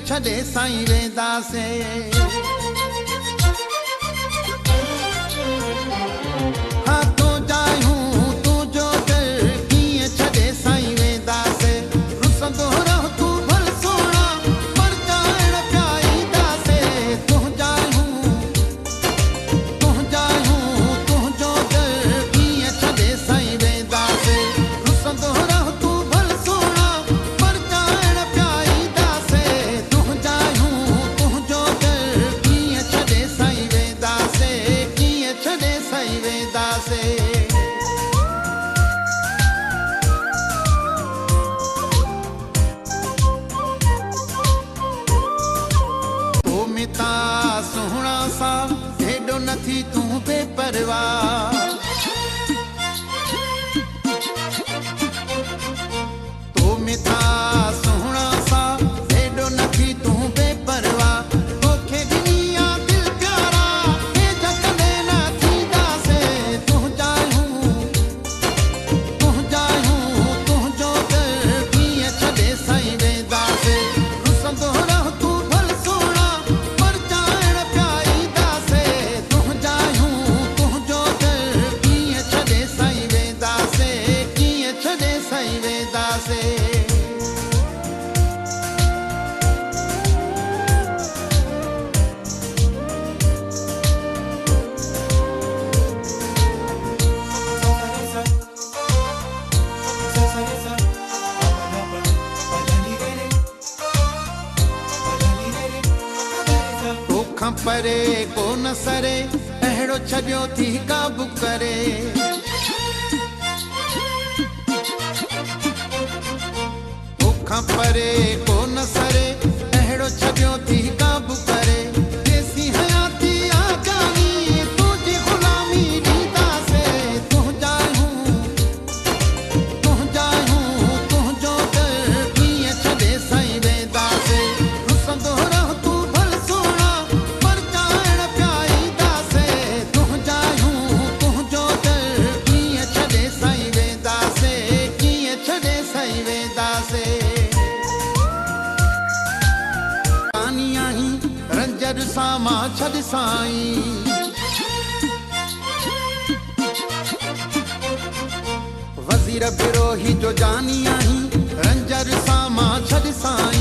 छॾे साईं वेंदासीं। हाँ तो जायूं तुंहिंजो दर कीअं छॾे साईं वेंदासीं। रुसंदो रह तूं भल सोना पर जाइण पिया ईंदासीं। तुंहिंजो दर कीअं छॾे साईं वेंदासीं। रुसंदो रह तूं भल सोना पर जाइण पिया ईंदासीं। तुंहिंजो दर कीअं छॾे साईं वेंदासीं। कीअं छॾे साईं वेंदासीं। तो मिता सुहिणा सा हेॾो नथी तूं बेपरवाह। तो मिता सुहिणा सा हेॾो नथी तूं बेपरवाह। तोखे ॾिनी आ दिलि प्यारा हे जकॾहिं न थींदासीं। तुंहिंजो दर कीअं छॾे साईं वेंदासीं। रुसंदो रह तूं भल सोना पर जाइण पिया ईंदासीं। तुंहिंजो दर कीअं छॾे साईं वेंदासीं। कीअं छॾे साईं वेंदासीं। तोखां परे को न सरे अहिड़ो छॾियो थी काबू करे। तोखां परे को न सरे अहिड़ो छॾियो थी काबू करे। देसी हयाती आ जानी तुंहिंजी ग़ुलामी ॾींदासीं। तुंहिंजो दर कीअं छॾे साईं वेंदासीं। रुसंदो रह तूं भल सोना पर जाइण पिया ईंदासीं। तुंहिंजो दर कीअं छॾे साईं वेंदासीं। कीअं छॾे साईं वेंदासीं। जानी आहीं रंजर सां मां छॾ साईं। वज़ीर बिरोही जो जानी आहीं रंजर सां मां छॾ साईं।